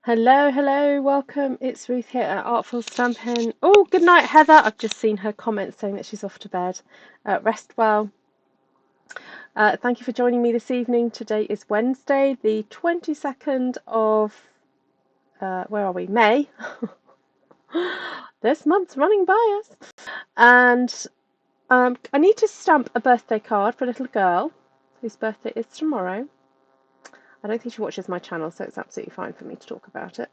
Hello, hello, welcome. It's Ruth here at Artful Stampin. Oh, good night, Heather. I've just seen her comment saying that she's off to bed. Rest well. Thank you for joining me this evening. Today is Wednesday, the 22nd of, where are we? May. This month's running by us. And I need to stamp a birthday card for a little girl whose birthday is tomorrow. I don't think she watches my channel, so it's absolutely fine for me to talk about it.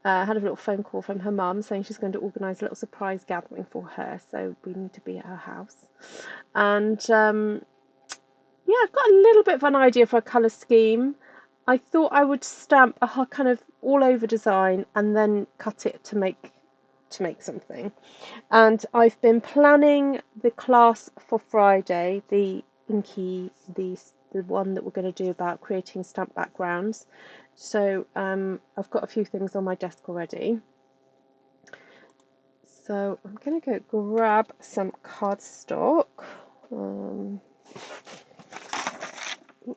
I had a little phone call from her mum saying she's going to organise a little surprise gathering for her, so we need to be at her house. And yeah, I've got a little bit of an idea for a colour scheme. I thought I would stamp a kind of all-over design and then cut it to make something. And I've been planning the class for Friday, the inky, the one that we're going to do about creating stamp backgrounds. So I've got a few things on my desk already. So I'm going to go grab some cardstock.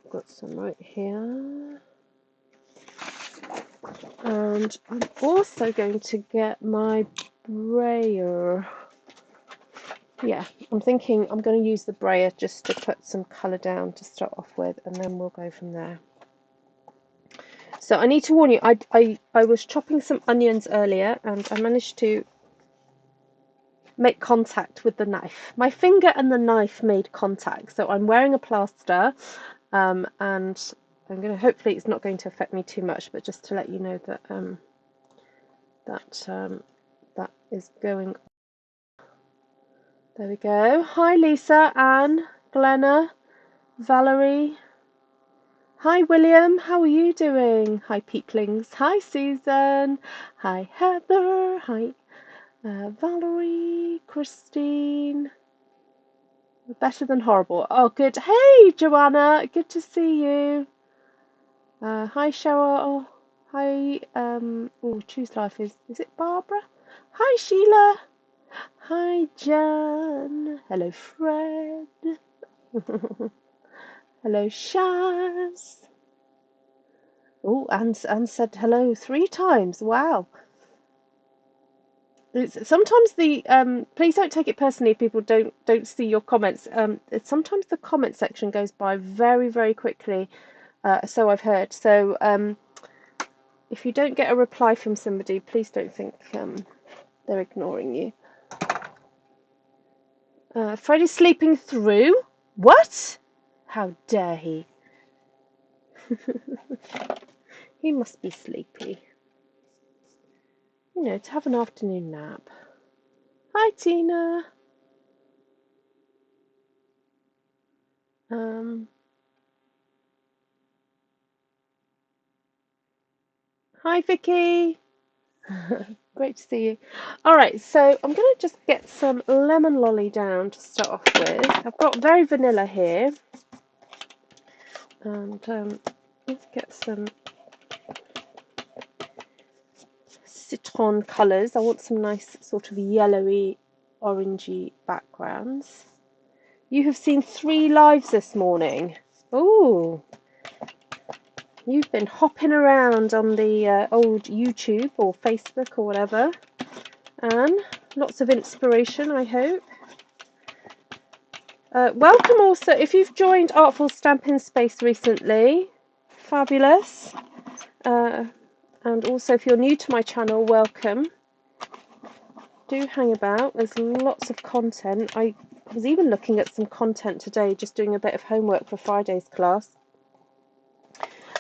Got some right here. And I'm also going to get my brayer. Yeah, I'm thinking I'm going to use the brayer just to put some colour down to start off with, and then we'll go from there. So I need to warn you, I was chopping some onions earlier and I managed to make contact with the knife. My finger and the knife made contact, so I'm wearing a plaster, and I'm going to, hopefully it's not going to affect me too much, but just to let you know that that is going on. There we go. Hi Lisa, Anne, Glenna, Valerie. Hi William, how are you doing? Hi Peeplings. Hi Susan. Hi Heather. Hi Valerie, Christine. Better than horrible. Oh good. Hey Joanna, good to see you. Hi Cheryl. Hi oh Choose Life is it Barbara? Hi Sheila. Hi Jan. Hello Fred. Hello Shaz. Oh, Anne said hello 3 times. Wow. Sometimes the please don't take it personally if people don't see your comments. Sometimes the comment section goes by very, very quickly. So I've heard. So if you don't get a reply from somebody, please don't think they're ignoring you. Freddie's sleeping through? What? How dare he? He must be sleepy. You know, to have an afternoon nap. Hi, Tina. Hi, Vicky. Great to see you. All right, so I'm going to just get some lemon lolly down to start off with. I've got very vanilla here. And let's get some citron colours. I want some nice sort of yellowy, orangey backgrounds. You have seen 3 lives this morning. Ooh. You've been hopping around on the old YouTube or Facebook or whatever. Anne, lots of inspiration, I hope. Welcome also, if you've joined Artful Stampin Space recently, fabulous. And also if you're new to my channel, welcome. Do hang about, there's lots of content. I was even looking at some content today, just doing a bit of homework for Friday's class.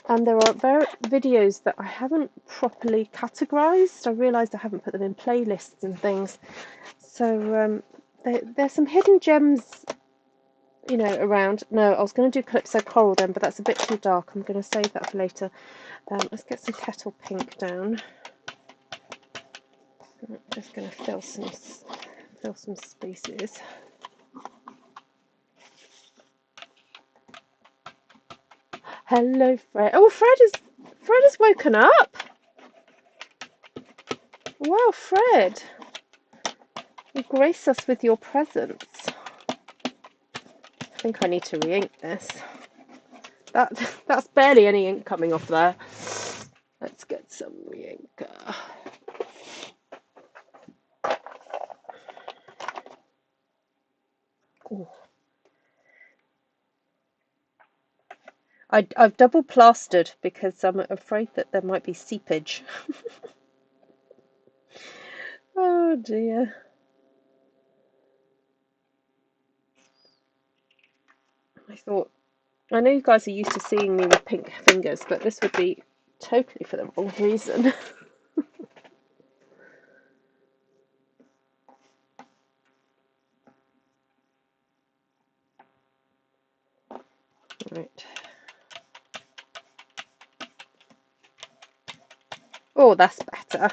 And there are videos that I haven't properly categorised. I realised I haven't put them in playlists and things. So there's some hidden gems, you know, around. No, I was going to do Calypso Coral then, but that's a bit too dark. I'm going to save that for later. Let's get some Petal Pink down. I'm just going to fill some spaces. Hello, Fred. Oh, Fred has woken up. Wow, Fred, you grace us with your presence. I think I need to re-ink this. That's barely any ink coming off there. Let's get some ink. Oh. I've double plastered because I'm afraid that there might be seepage. Oh dear. I know you guys are used to seeing me with pink fingers, but this would be totally for the wrong reason. Right. Oh, that's better.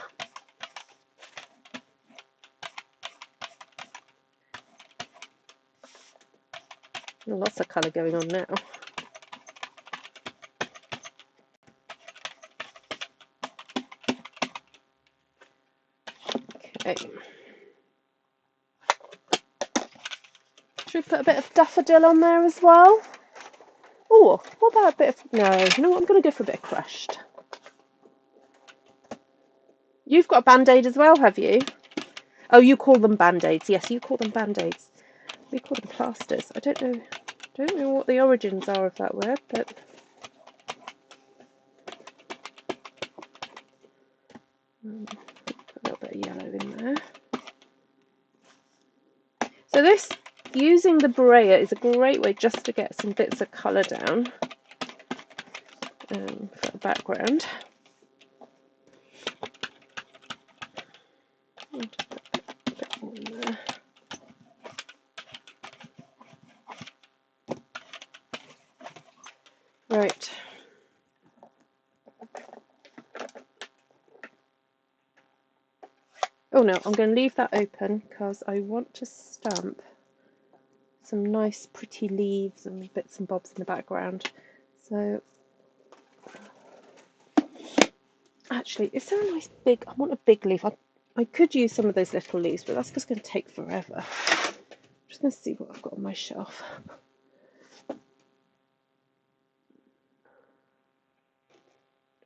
Lots of colour going on now. Okay. Should we put a bit of daffodil on there as well? Oh, what about a bit of... No, you know what? I'm going to go for a bit of crushed. You've got a Band-Aid as well, have you? Oh, you call them Band-Aids. Yes, you call them Band-Aids. We call them plasters. I don't know what the origins are of that word, but... Put a little bit of yellow in there. So this, using the brayer, is a great way just to get some bits of colour down for the background. Right. Oh no, I'm going to leave that open because I want to stamp some nice pretty leaves and bits and bobs in the background. So actually, is there a nice big... I want a big leaf. I could use some of those little leaves, but that's just going to take forever. I'm just going to see what I've got on my shelf.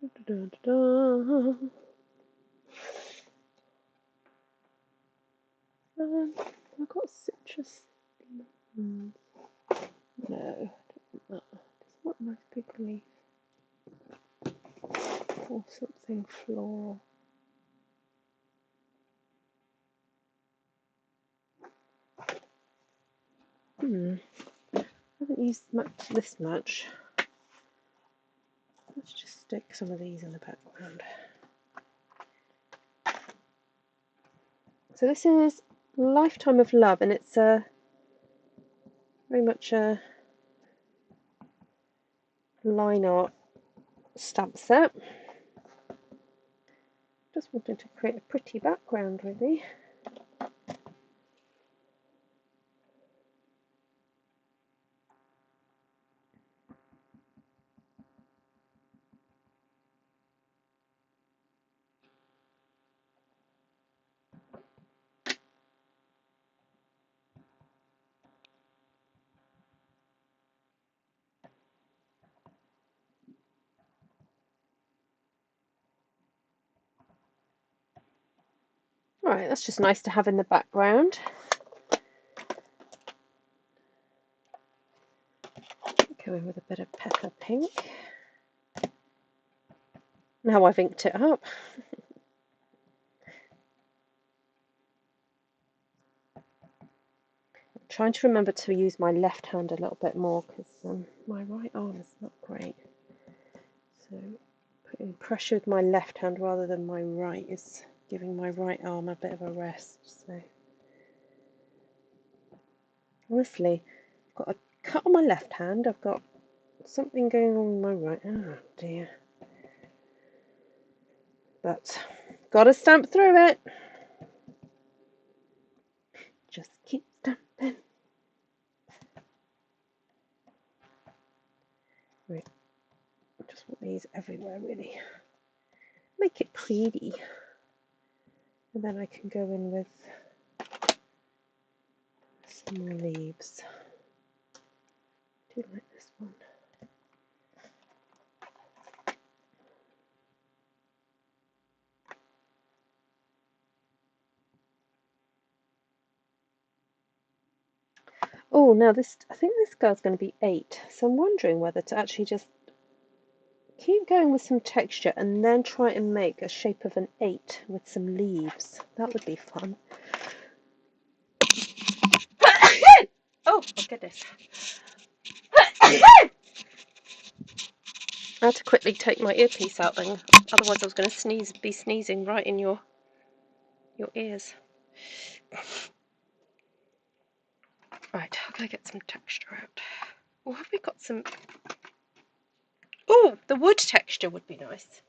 Da, da, da, da. I've got citrus. No, I don't want that. I just want a nice big leaf. Or something floral. I haven't used this much. Let's just stick some of these in the background. So this is Lifetime of Love, and it's very much a line art stamp set. Just wanting to create a pretty background, really. Right, that's just nice to have in the background. Go in with a bit of Petal Pink. Now I've inked it up. I'm trying to remember to use my left hand a little bit more because my right arm is not great. So putting pressure with my left hand rather than my right is giving my right arm a bit of a rest. So honestly, I've got a cut on my left hand, I've got something going on with my right. Oh dear. But gotta stamp through it. Just keep stamping. Right. I just want these everywhere really. Make it pretty. And then I can go in with some more leaves. I do like this one. Oh, now this, I think this girl's going to be 8, so I'm wondering whether to actually just keep going with some texture and then try and make a shape of an 8 with some leaves. That would be fun. Oh, my goodness. I had to quickly take my earpiece out then, otherwise I was going to be sneezing right in your ears. Right, I'm going to get some texture out. Oh, have we got some... Oh, the wood texture would be nice.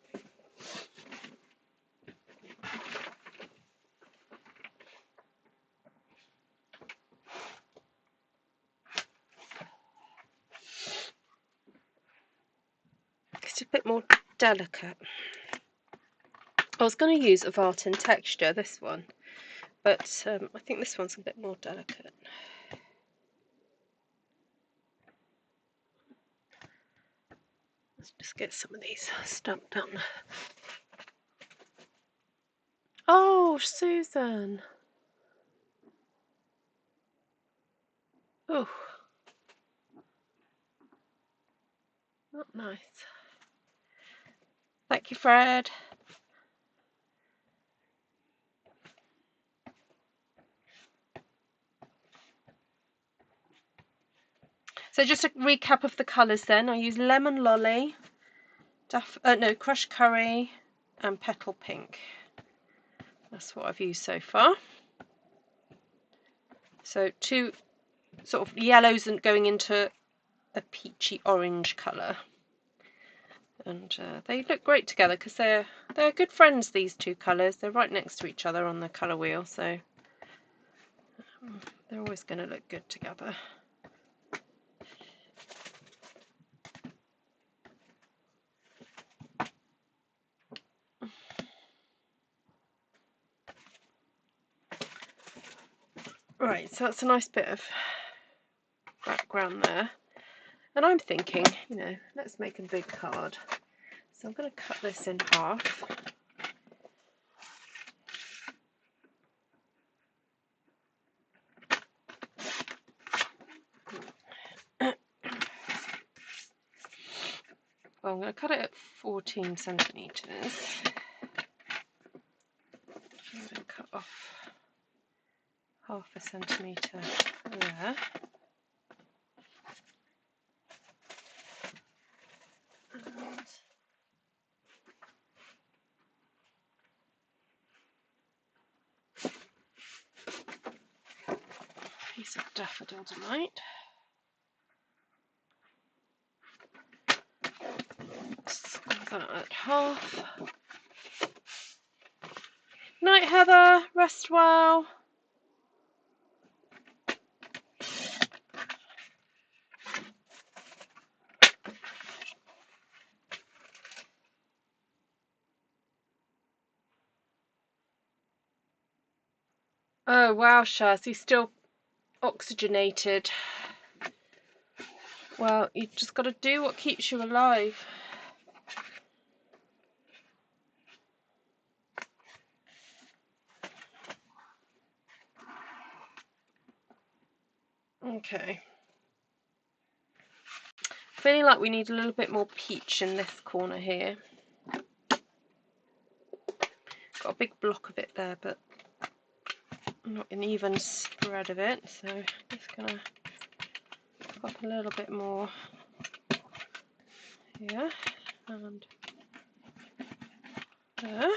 It's a bit more delicate. I was going to use a Vartan texture, this one, but I think this one's a bit more delicate. Let's just get some of these stamped down. Oh, Susan. Oh, not nice. Thank you, Fred. So just a recap of the colours then. I use Lemon Lolly, Crushed Curry and Petal Pink. That's what I've used so far. So 2 sort of yellows and going into a peachy orange colour. And they look great together because they're good friends, these 2 colours. They're right next to each other on the colour wheel, so they're always going to look good together. Right, so that's a nice bit of background there. And I'm thinking, you know, let's make a big card. So I'm going to cut this in half. Well, I'm going to cut it at 14 centimetres. I'm going to cut off half a centimetre there. And a piece of daffodil delight. Squeeze that at half. Night, Heather. Rest well. Oh wow, Shaz, he's still oxygenated. Well, you've just got to do what keeps you alive. Okay. Feeling like we need a little bit more peach in this corner here. Got a big block of it there, but not an even spread of it, so just gonna pop a little bit more here and there.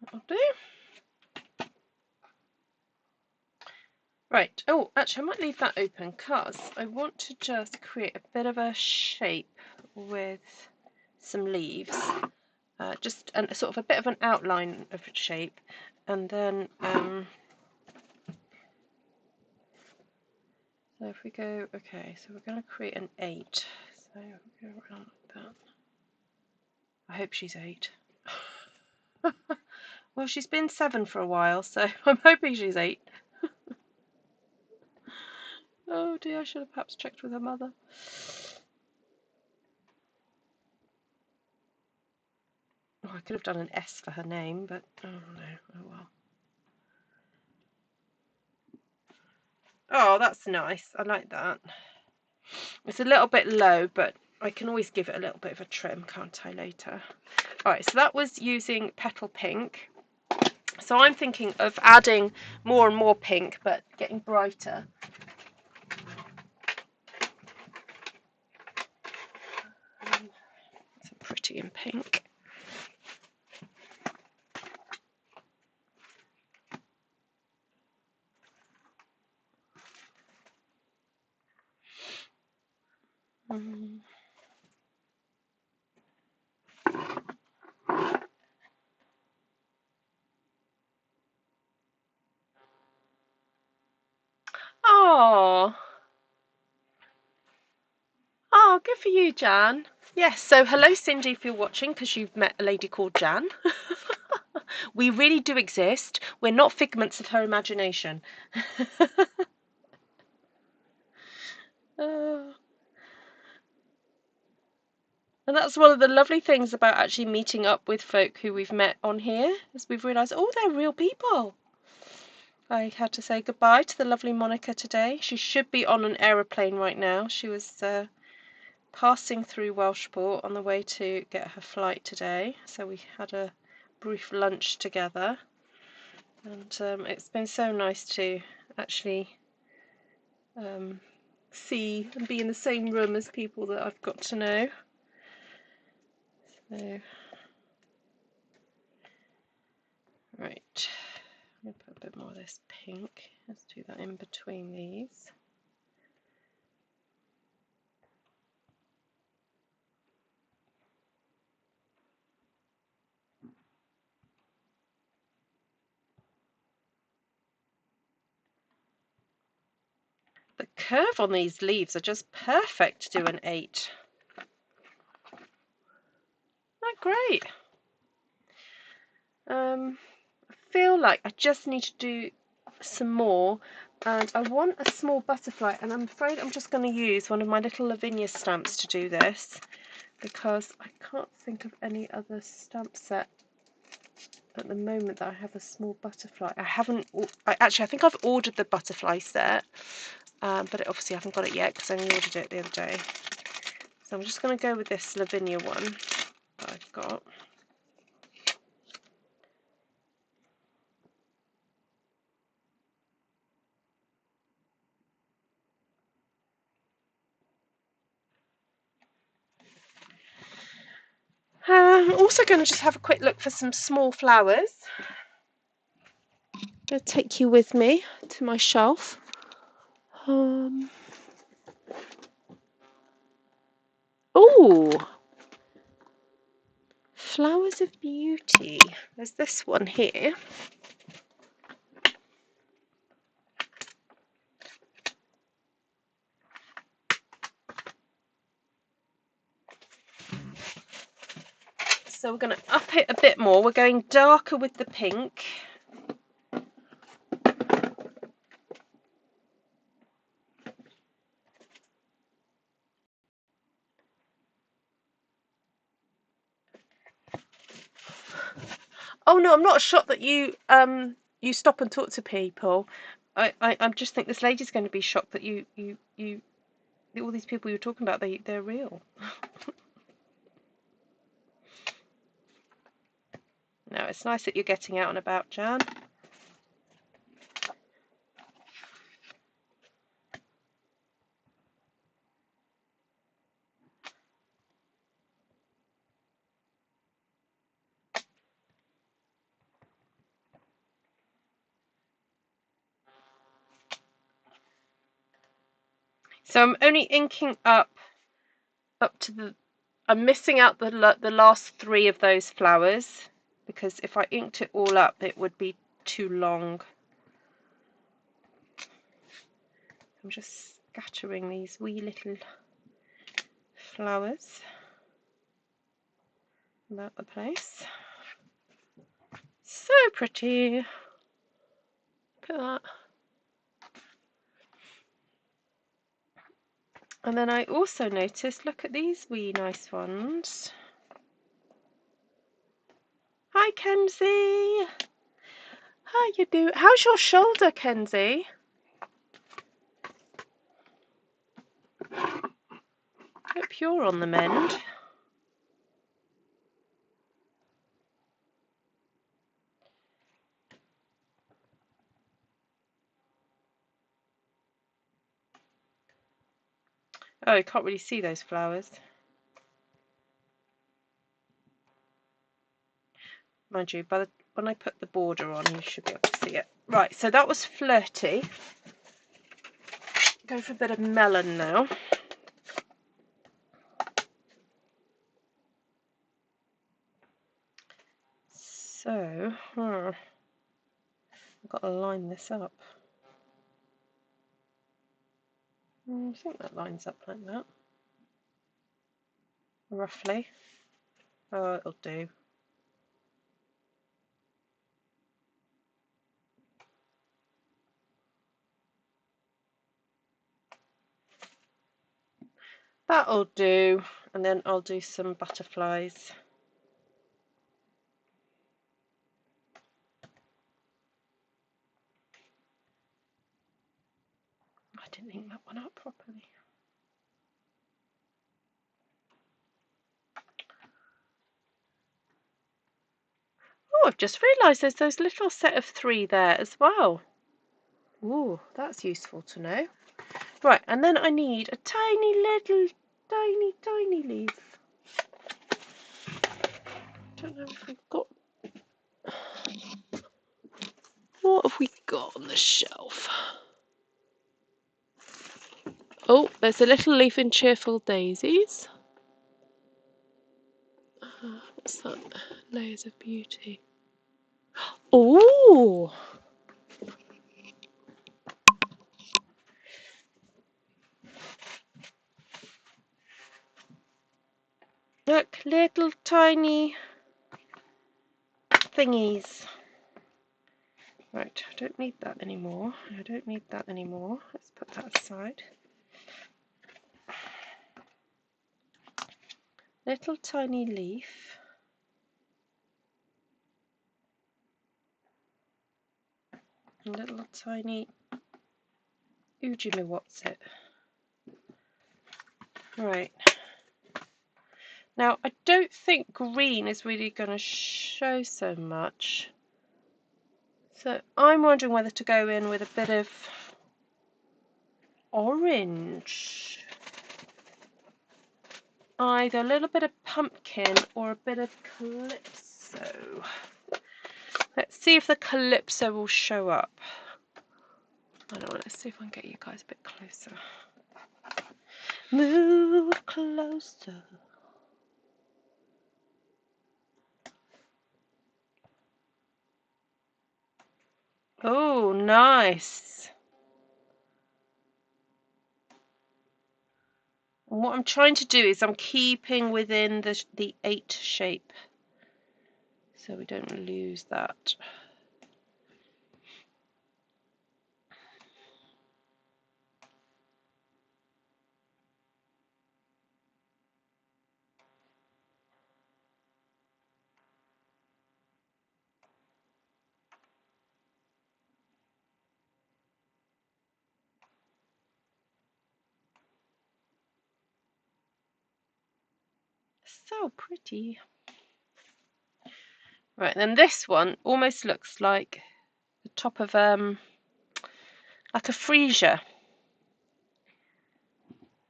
That'll do. Right, oh, actually I might leave that open because I want to just create a bit of a shape with some leaves. Just sort of a bit of an outline of a shape, and then so if we go, okay, so we're going to create an 8, so we'll go around like that. I hope she's 8. Well, she's been 7 for a while, so I'm hoping she's 8. Oh dear, I should have perhaps checked with her mother. Oh, I could have done an S for her name, but oh no, oh well. Oh, that's nice. I like that. It's a little bit low, but I can always give it a little bit of a trim, can't I, later? Alright, so that was using Petal Pink. So I'm thinking of adding more and more pink, but getting brighter. It's pretty in pink. Oh, oh, good for you, Jan. Yes, so hello, Cindy, if you're watching, because you've met a lady called Jan. We really do exist. We're not figments of her imagination. And that's one of the lovely things about actually meeting up with folk who we've met on here, is we've realised, oh, they're real people. I had to say goodbye to the lovely Monica today. She should be on an aeroplane right now. She was passing through Welshport on the way to get her flight today, so we had a brief lunch together, and it's been so nice to actually see and be in the same room as people that I've got to know. So, right, I'm going to put a bit more of this pink. Let's do that in between these. The curve on these leaves are just perfect to do an 8. Oh, great. I feel like I just need to do some more, and I want a small butterfly, and I'm afraid I'm just going to use one of my little Lavinia stamps to do this, because I can't think of any other stamp set at the moment that I have a small butterfly. I think I've ordered the butterfly set, but obviously I haven't got it yet because I only ordered it the other day. So I'm just going to go with this Lavinia one that I've got. I'm also going to just have a quick look for some small flowers. I'm going to take you with me to my shelf. Oh, Flowers of Beauty. There's this one here. So we're going to up it a bit more. We're going darker with the pink. Oh no, I'm not shocked that you stop and talk to people. I just think this lady's going to be shocked that you all these people you're talking about, they're real. No, it's nice that you're getting out and about, Jan. So I'm only inking up to the. I'm missing out the last 3 of those flowers, because if I inked it all up, it would be too long. I'm just scattering these wee little flowers about the place. So pretty. Look at that. And then I also noticed, look at these wee nice ones. Hi, Kenzie. How you do? How's your shoulder, Kenzie? Hope you're on the mend. Oh, you can't really see those flowers. Mind you, when I put the border on, you should be able to see it. Right, so that was Flirty. Go for a bit of melon now. So, I've got to line this up. I think that lines up like that. Roughly. Oh, it'll do. That'll do. And then I'll do some butterflies. I didn't ink that one up properly. Oh, I've just realised there's those little set of 3 there as well. Ooh, that's useful to know. Right, and then I need a tiny little, tiny leaf. Don't know if we've got... What have we got on the shelf? Oh, there's a little leaf in Cheerful Daisies. What's that? Layers of Beauty. Oh! Look, little tiny thingies. Right, I don't need that anymore. I don't need that anymore. Let's put that aside. Little tiny leaf. Little tiny... Ooh, do you know what's it? Right. Now, I don't think green is really going to show so much. So I'm wondering whether to go in with a bit of orange. Either a little bit of pumpkin or a bit of calypso. Let's see if the calypso will show up. I don't know, let's see if I can get you guys a bit closer. Move closer. Oh, nice. And what I'm trying to do is I'm keeping within the 8 shape, so we don't lose that. So pretty. Right, then this one almost looks like the top of like a freesia.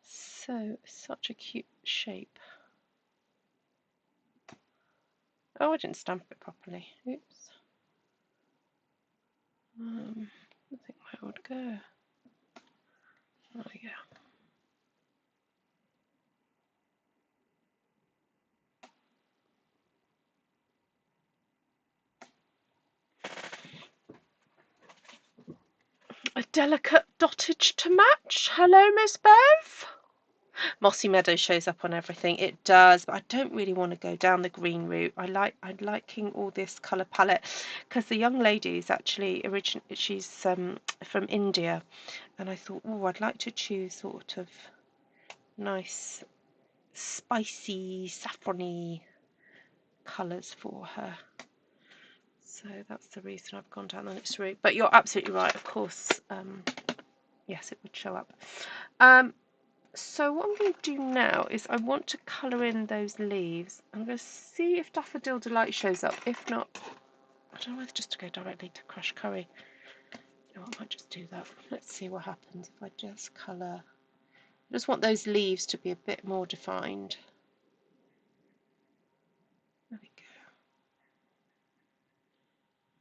So such a cute shape. Oh, I didn't stamp it properly. Oops. I think where would go. There we go. A delicate dotage to match. Hello, Miss Bev. Mossy Meadow shows up on everything. It does, but I don't really want to go down the green route. I'm liking all this colour palette because the young lady is actually she's from India, and I thought, oh, I'd like to choose sort of nice, spicy, saffrony colours for her. So that's the reason I've gone down the next route. But you're absolutely right, of course. Yes, it would show up. So what I'm going to do now is I want to colour in those leaves. I'm going to see if Daffodil Delight shows up. If not, I don't know whether just to go directly to Crush Curry. No, I might just do that. Let's see what happens if I just colour. I just want those leaves to be a bit more defined. There we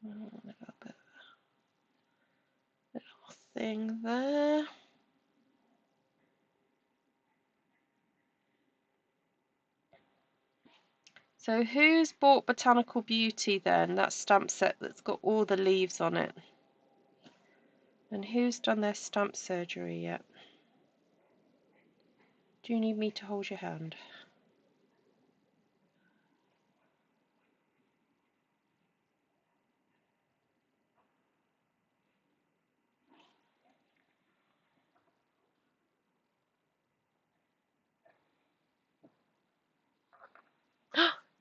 go. A little bit, little thing there. So who's bought Botanical Beauty then? That stamp set that's got all the leaves on it. And who's done their stamp surgery yet? Do you need me to hold your hand?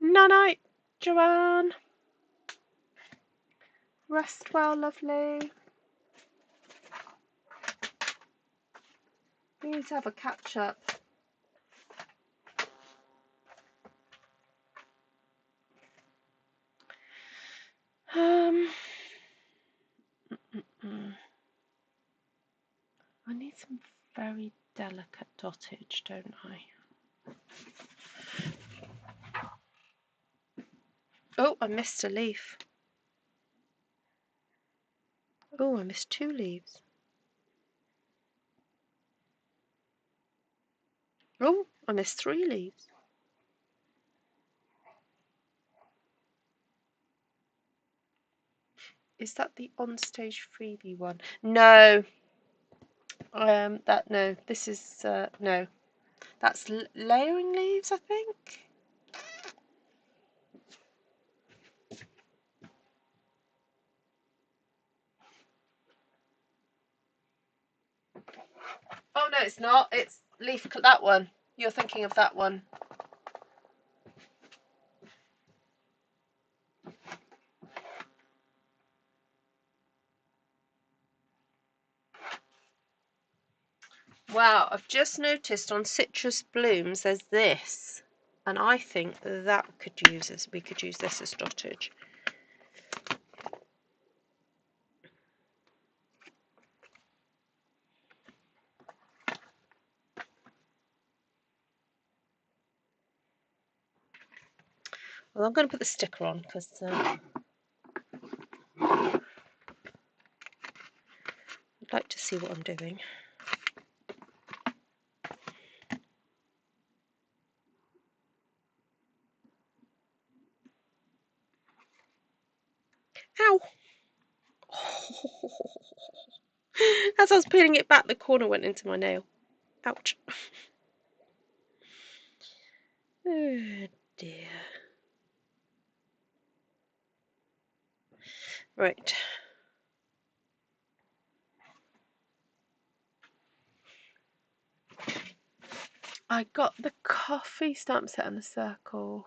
Night night, Joanne. Rest well, lovely. We need to have a catch up. I need some very delicate dottage, don't I? Oh, I missed a leaf. Oh, I missed 2 leaves. Oh, I missed 3 leaves. Is that the onstage freebie one? No. No. This is no. That's layering leaves, I think. Oh no, it's not. It's leaf. That one. You're thinking of that one. Wow, I've just noticed on Citrus Blooms there's this, and I think that we could use this as dottage. Well, I'm going to put the sticker on because I'd like to see what I'm doing. Ow! As I was peeling it back, the corner went into my nail. Ouch. Oh dear. Right. I got the coffee stamp set in the circle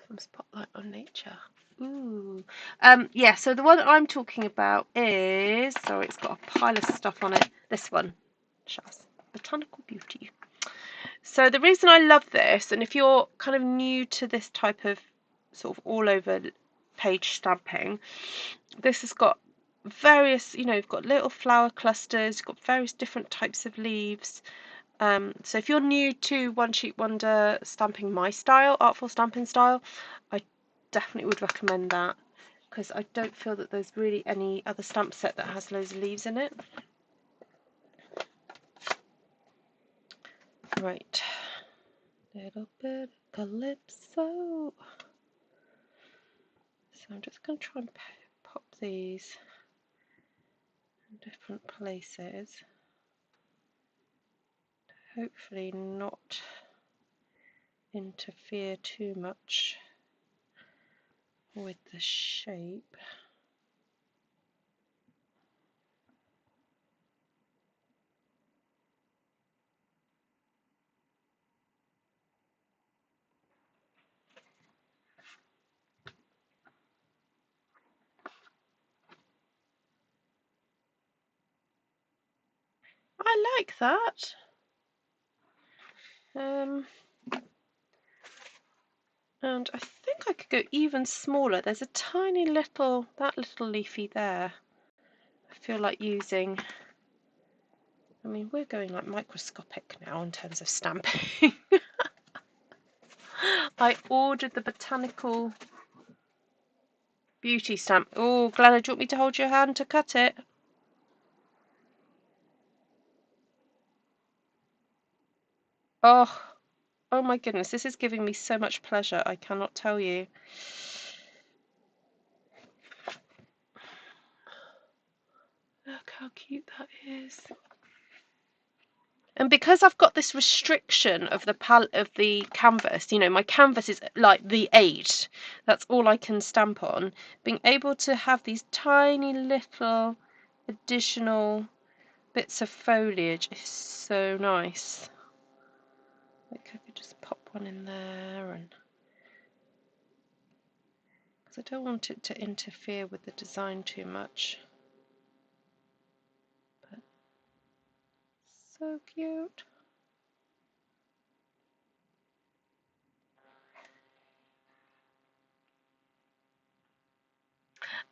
from Spotlight on Nature. Ooh. Yeah, so the one that I'm talking about is, sorry, it's got a pile of stuff on it. This one, Shaz, Botanical Beauty. So the reason I love this, and if you're kind of new to this type of sort of all over page stamping, this has got various, you've got little flower clusters, you've got various different types of leaves. So if you're new to One Sheet Wonder stamping my style, artful stamping style, I definitely would recommend that because I don't feel that there's really any other stamp set that has loads of leaves in it. Right, little bit of calypso. So I'm just going to try and pop these in different places. Hopefully not interfere too much with the shape. I like that. And I think I could go even smaller. There's a tiny little, that little leafy there. I feel like using, I mean, we're going like microscopic now in terms of stamping. I ordered the Botanical Beauty stamp. Oh, Glenna, do you want me to hold your hand to cut it? Oh, oh my goodness, this is giving me so much pleasure. I cannot tell you. Look how cute that is. And because I've got this restriction of the palette of the canvas, you know, my canvas is like the 8. That's all I can stamp on. Being able to have these tiny little additional bits of foliage is so nice. Like I could just pop one in there, and because I don't want it to interfere with the design too much. But so cute.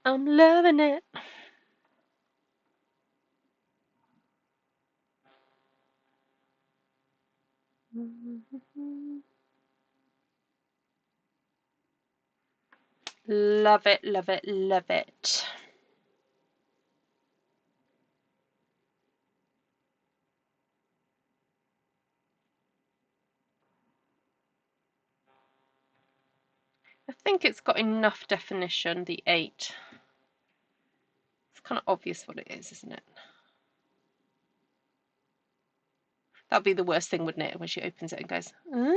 I'm loving it. Love it, love it, love it. I think it's got enough definition, the 8. It's kind of obvious what it is, isn't it? That'd be the worst thing, wouldn't it, when she opens it and goes, huh?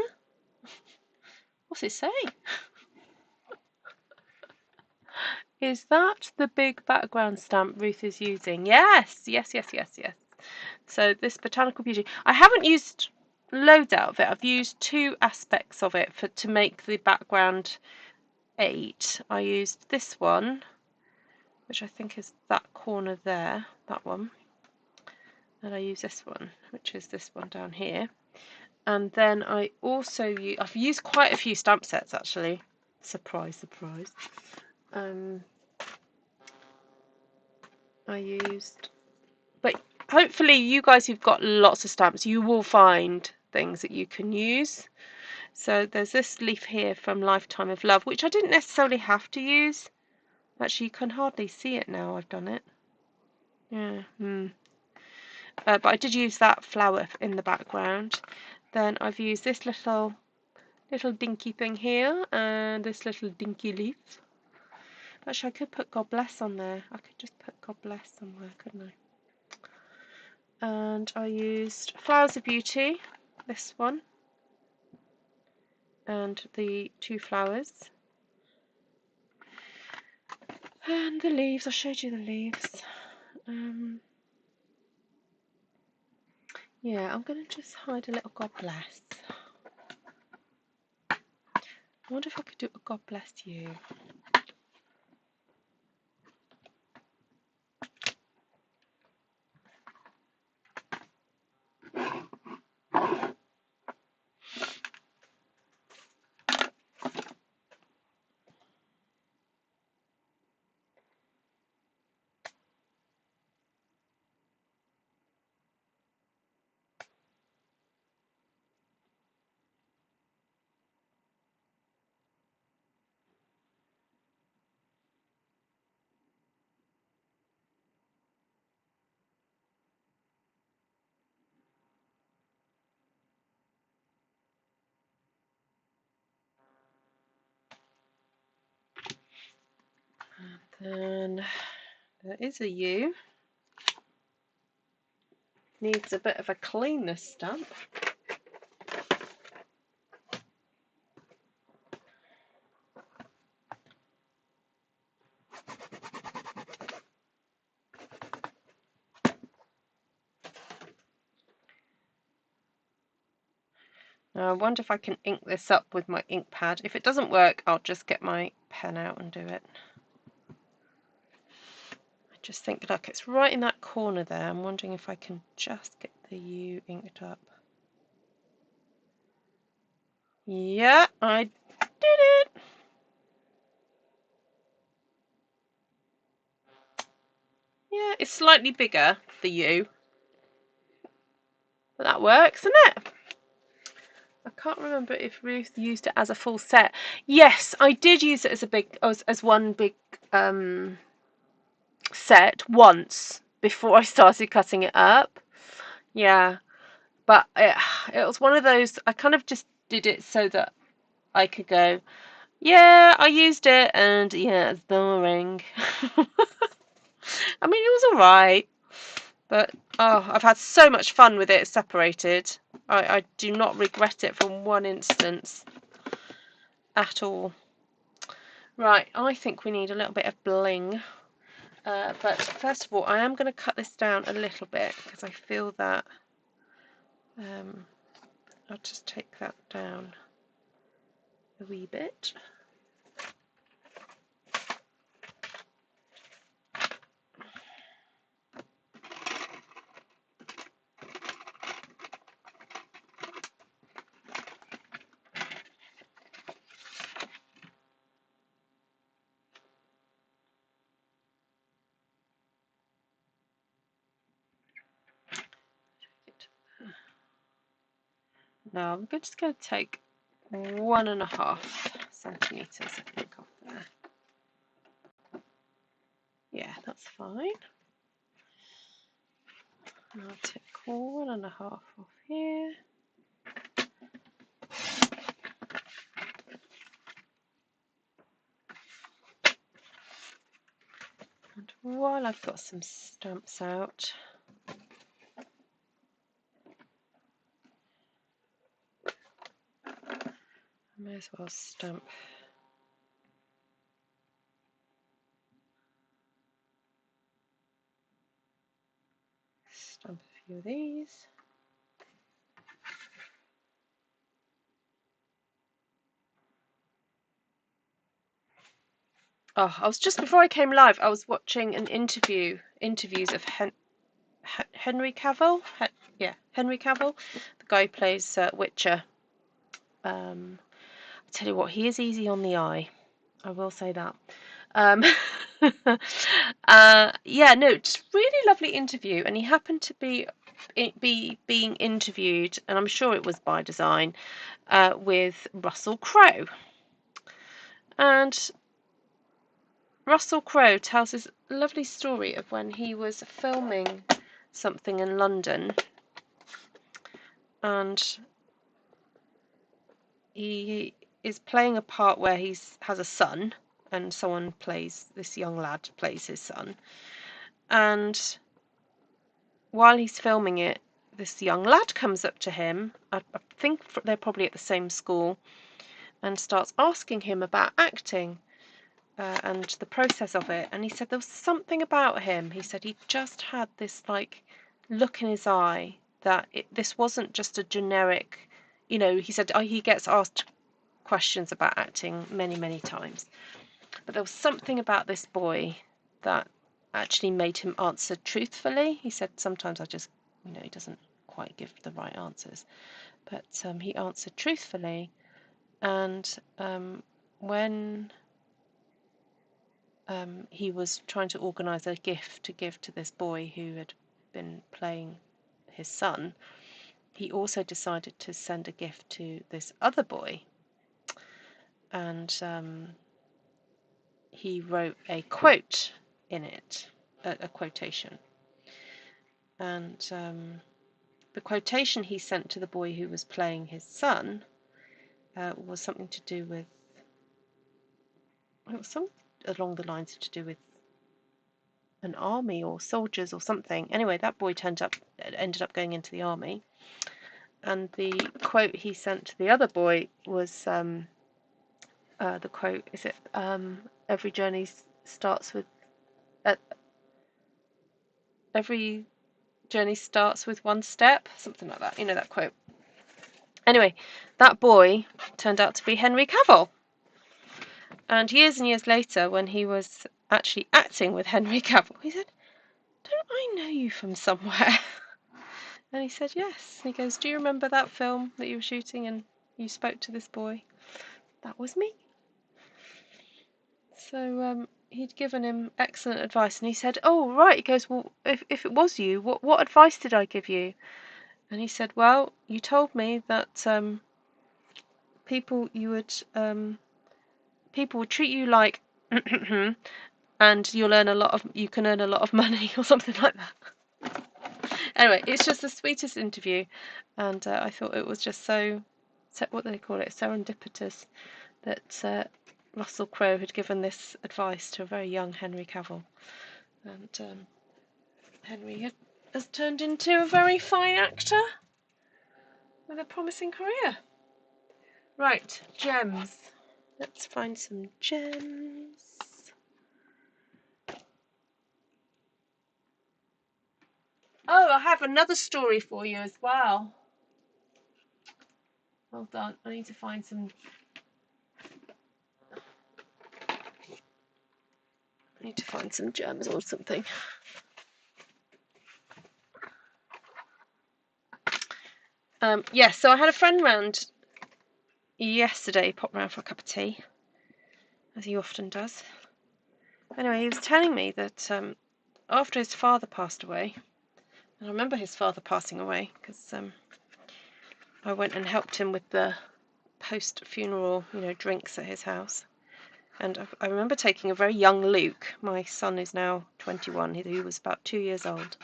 What's it say? Is that the big background stamp Ruth is using? Yes, yes, yes, yes, yes. So this Botanical Beauty, I haven't used loads out of it. I've used 2 aspects of it to make the background 8. I used this one, which I think is that corner there, that one. And I use this one, which is this one down here. And then I also I've used quite a few stamp sets actually. Surprise, surprise. I used, but hopefully you guys who've got lots of stamps, you will find things that you can use. So there's this leaf here from Lifetime of Love, which I didn't necessarily have to use. Actually, you can hardly see it now I've done it. Yeah. But I did use that flower in the background. Then I've used this little dinky thing here and this little dinky leaf. Actually, I could put God Bless on there. I could just put God Bless somewhere, couldn't I? And I used Flowers of Beauty, this one, and the 2 flowers. And the leaves, I showed you the leaves. Yeah, I'm going to just hide a little God Bless. I wonder if I could do a God Bless You. And then there is a U. Needs a bit of a cleanness stamp. Now I wonder if I can ink this up with my ink pad. If it doesn't work, I'll just get my pen out and do it. I just think, look, it's right in that corner there. I'm wondering if I can just get the U inked up. Yeah, I did it. Yeah, it's slightly bigger, the U. But that works, isn't it? I can't remember if Ruth used it as a full set. Yes, I did use it as one big set once before I started cutting it up. Yeah, but it was one of those, I kind of just did it so that I could go, yeah, I used it, and yeah, it's boring. I mean, it was alright, but oh, I've had so much fun with it separated. I do not regret it for one instance at all. Right, I think we need a little bit of bling. But first of all, I am going to cut this down a little bit because I feel that I'll just take that down a wee bit. Now I'm just going to take 1.5 centimeters, I think, off there. Yeah, that's fine. And I'll take 1.5 off here. And while I've got some stamps out, I may as well stamp a few of these. Oh, I was just before I came live, I was watching an interviews of Henry Cavill. Henry Cavill, the guy who plays Witcher. I tell you what, he is easy on the eye. I will say that. Yeah, no, just really lovely interview, and he happened to be being interviewed, and I'm sure it was by design, with Russell Crowe. And Russell Crowe tells this lovely story of when he was filming something in London, and he is playing a part where he has a son, and this young lad plays his son, and while he's filming it, this young lad comes up to him, I think they're probably at the same school, and starts asking him about acting and the process of it. And he said there was something about him. He said he just had this like look in his eye that this wasn't just a generic, he said he gets asked questions about acting many, many times, but there was something about this boy that actually made him answer truthfully. He said sometimes he doesn't quite give the right answers, but he answered truthfully. And when he was trying to organise a gift to give to this boy who had been playing his son, he also decided to send a gift to this other boy. And he wrote a quote in it, a quotation. And the quotation he sent to the boy who was playing his son was something to do with, it was something along the lines to do with an army or soldiers or something. Anyway, that boy ended up going into the army, and the quote he sent to the other boy was the quote, is it every journey starts with every journey starts with one step, something like that, that quote. Anyway, that boy turned out to be Henry Cavill. And years later, when he was actually acting with Henry Cavill, he said, "Don't I know you from somewhere?" And he said, "Yes." And he goes, "Do you remember that film that you were shooting?" And You spoke to this boy. That was me. So he'd given him excellent advice, and he said, "Oh, right." He goes, "Well, if it was you, what advice did I give you?" And he said, "Well, you told me that people people would treat you like and you can earn a lot of money," or something like that. Anyway, it's just the sweetest interview, and I thought it was just so what do they call it, serendipitous, that Russell Crowe had given this advice to a very young Henry Cavill, and Henry has turned into a very fine actor with a promising career. Right, gems. Let's find some gems. Oh, I have another story for you as well. Hold on, I need to find some. I need to find some gems or something. Yes, so I had a friend round yesterday, popped round for a cup of tea, as he often does. Anyway, he was telling me that after his father passed away, and I remember his father passing away because I went and helped him with the post-funeral, drinks at his house. And I remember taking a very young Luke. My son is now 21. He was about 2 years old.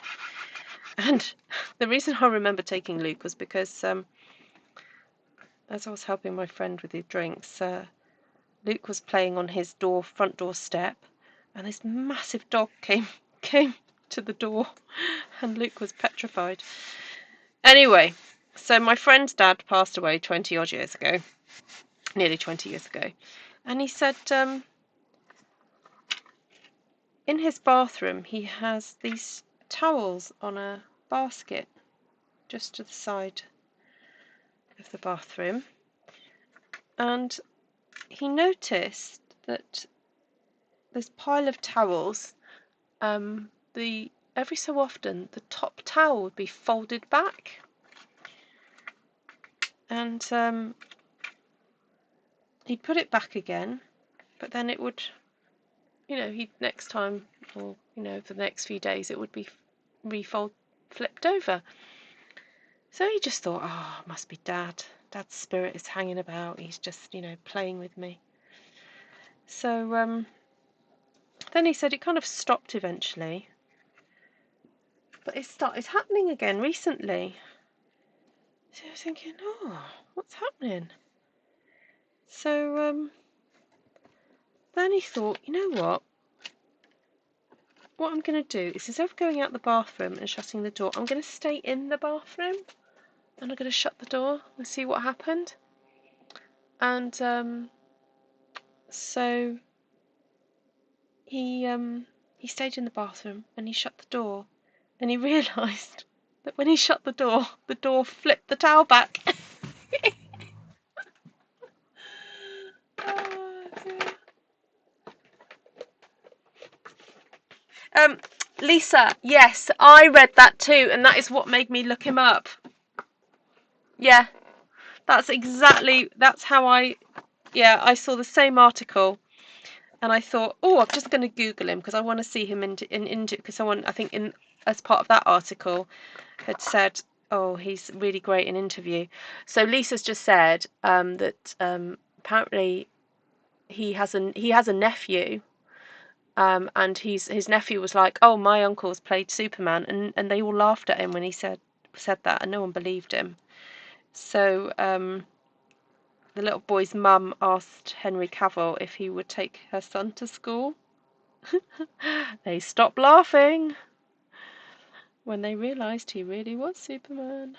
And the reason I remember taking Luke was because as I was helping my friend with his drinks, Luke was playing on his front door step, and this massive dog came to the door, and Luke was petrified. Anyway, so my friend's dad passed away 20 odd years ago, nearly 20 years ago, and he said in his bathroom he has these towels on a basket just to the side of the bathroom, and he noticed that this pile of towels, every so often the top towel would be folded back, and he'd put it back again, but then it would, he'd next time, or for the next few days, it would be flipped over. So he just thought, oh, it must be Dad. Dad's spirit is hanging about. He's just, playing with me. So then he said it kind of stopped eventually, but it started happening again recently. So I was thinking, oh, what's happening? So then he thought, you know what? What I'm going to do is, instead of going out the bathroom and shutting the door, I'm going to stay in the bathroom and I'm going to shut the door and see what happened. And so he stayed in the bathroom and he shut the door, and he realised that when he shut the door flipped the towel back. Oh, dear. Lisa, yes, I read that too, and that is what made me look him up. Yeah, that's how I saw the same article, and I thought, oh, I'm just going to Google him because I want to see him because someone, I think, as part of that article, had said, oh, he's really great in interview. So Lisa's just said that apparently he has a nephew, and his nephew was like, oh, my uncle's played Superman, and they all laughed at him when he said that, and no one believed him. So the little boy's mum asked Henry Cavill if he would take her son to school. They stopped laughing when they realised he really was Superman.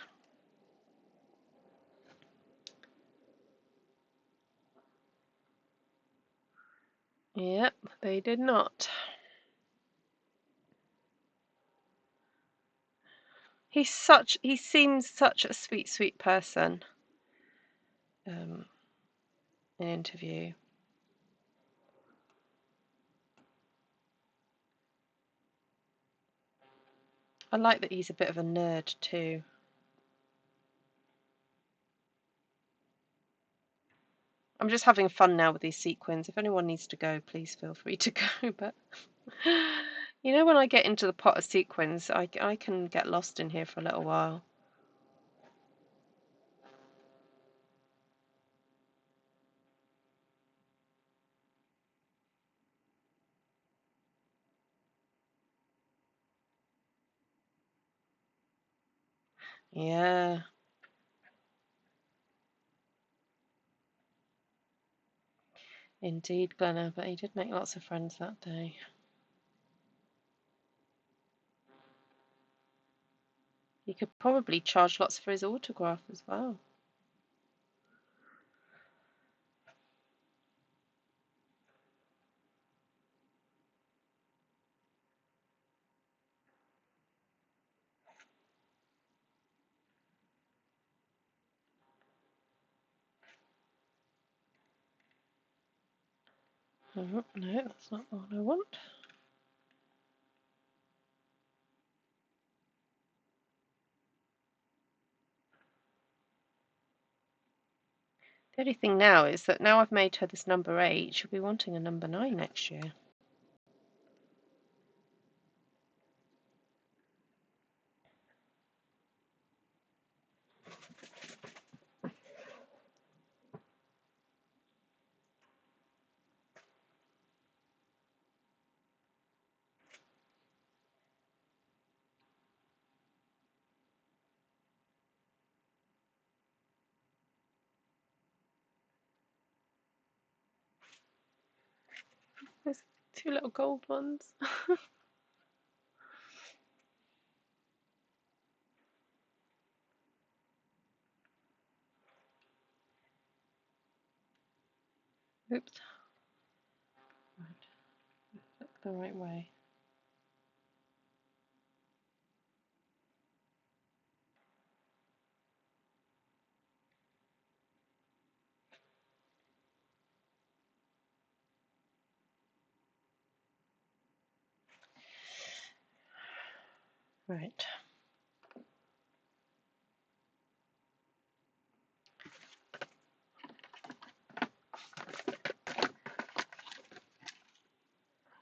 Yep, they did not. He seems such a sweet person. In interview. I like that he's a bit of a nerd too. I'm just having fun now with these sequins. If anyone needs to go, please feel free to go. But you know, when I get into the pot of sequins, I can get lost in here for a little while. Yeah, indeed, Glenna. But he did make lots of friends that day. He could probably charge lots for his autograph as well. Oh, no, that's not what I want. The only thing now is that now I've made her this number 8, she'll be wanting a number 9 next year. There's 2 little gold ones. Oops. Right. Look the right way. Right.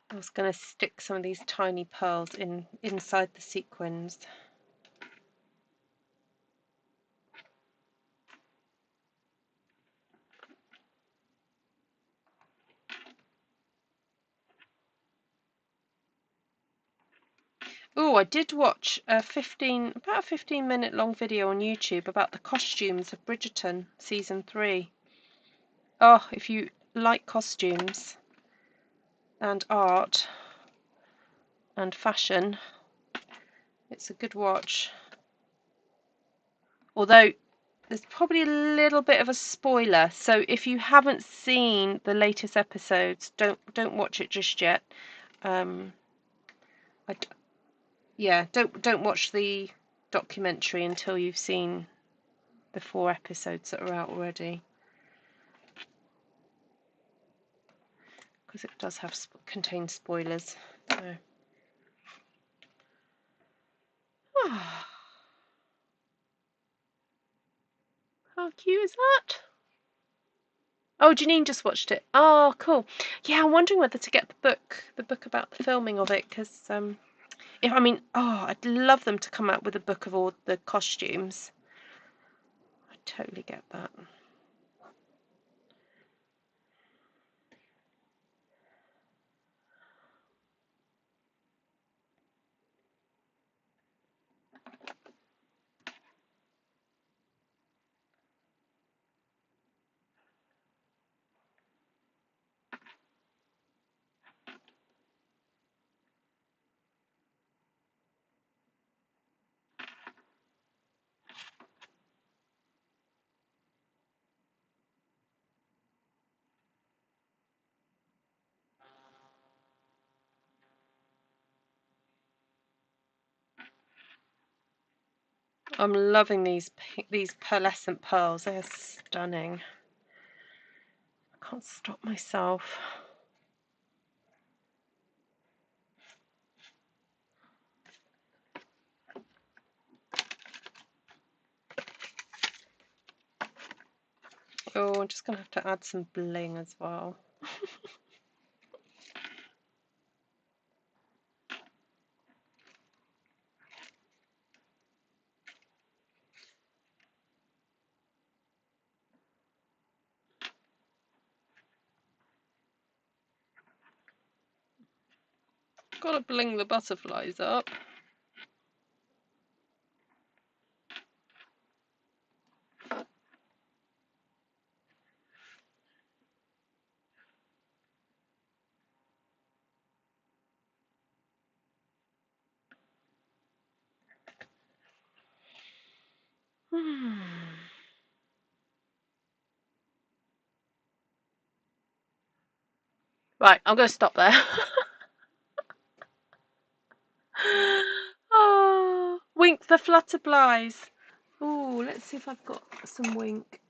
I was going to stick some of these tiny pearls inside the sequins. Oh, I did watch about a 15-minute long video on YouTube about the costumes of Bridgerton season 3. Oh, if you like costumes and art and fashion, it's a good watch. Although there's probably a little bit of a spoiler, so if you haven't seen the latest episodes, don't watch it just yet. Yeah, don't watch the documentary until you've seen the 4 episodes that are out already, because it does contain spoilers. So. How cute is that? Oh, Janine just watched it. Oh, cool. Yeah, I'm wondering whether to get the book about the filming of it, because I'd love them to come out with a book of all the costumes. I totally get that. I'm loving these pearlescent pearls. They're stunning. I can't stop myself. Oh, I'm just going to have to add some bling as well. Got to bling the butterflies up. Right, I'm going to stop there. Oh, wink the flutterflies. Oh, let's see if I've got some wink.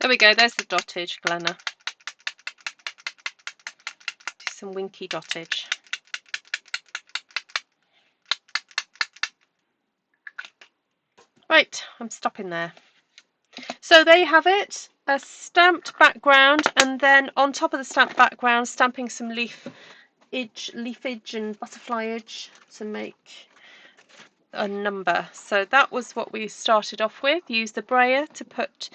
There we go, there's the dottage, Glenna. Do some winky dottage. Right, I'm stopping there. So there you have it, a stamped background, and then on top of the stamped background, stamping some leafage and butterflyage to make a number. So that was what we started off with. Use the brayer to put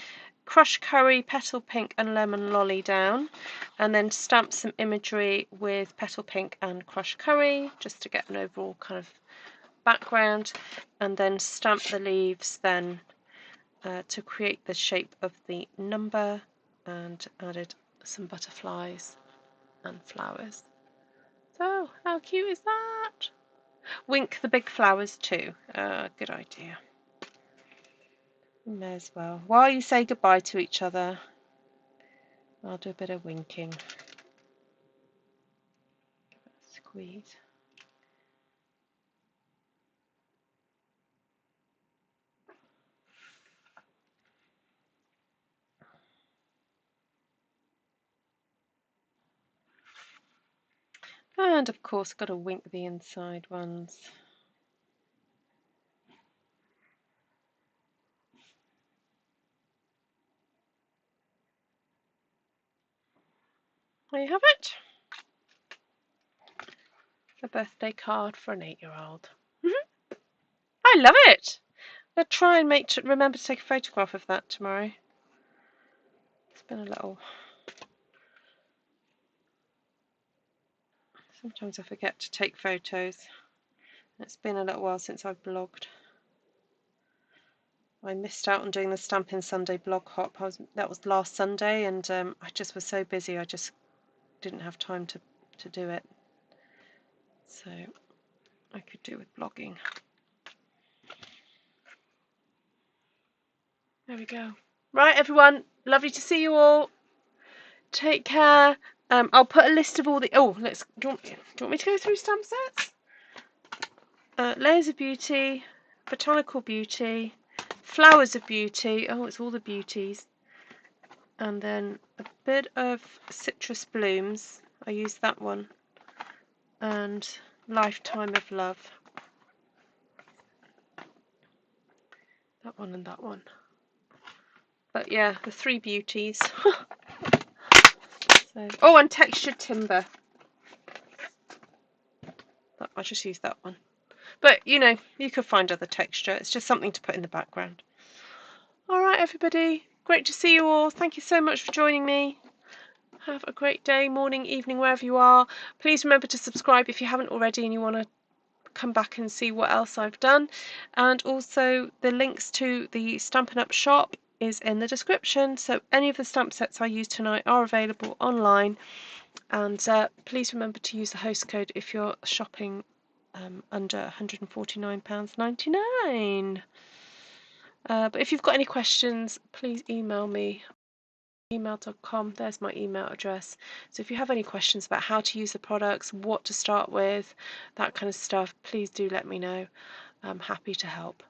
crushed curry, petal pink and lemon lolly down, and then stamp some imagery with petal pink and crushed curry just to get an overall kind of background, and then stamp the leaves then to create the shape of the number, and added some butterflies and flowers. So how cute is that? Wink the big flowers too. Good idea. May as well. While you say goodbye to each other, I'll do a bit of winking. Squeeze. And of course, got to wink the inside ones. There you have it. A birthday card for an 8-year-old. I love it. I'll try and remember to take a photograph of that tomorrow. It's been a little. Sometimes I forget to take photos. It's been a little while since I've blogged. I missed out on doing the Stampin' Sunday blog hop. That was last Sunday, and I just was so busy I just didn't have time to do it. So I could do with blogging. There we go. Right, everyone. Lovely to see you all. Take care. I'll put a list of all the. Oh, let's. Do you want me to go through stamp sets? Layers of Beauty, Botanical Beauty, Flowers of Beauty. Oh, it's all the beauties. And then a bit of Citrus Blooms. I used that one. And Lifetime of Love. That one and that one. But yeah, the 3 beauties. So, oh, and Textured Timber. I just used that one. But, you know, you could find other texture. It's just something to put in the background. Alright, everybody. Great to see you all. Thank you so much for joining me. Have a great day, morning, evening, wherever you are. Please remember to subscribe if you haven't already and you want to come back and see what else I've done. And also the links to the Stampin' Up shop is in the description. So any of the stamp sets I used tonight are available online. And please remember to use the host code if you're shopping under £149.99. But if you've got any questions, please email me. gmail.com. There's my email address. So if you have any questions about how to use the products, what to start with, that kind of stuff, please do let me know. I'm happy to help.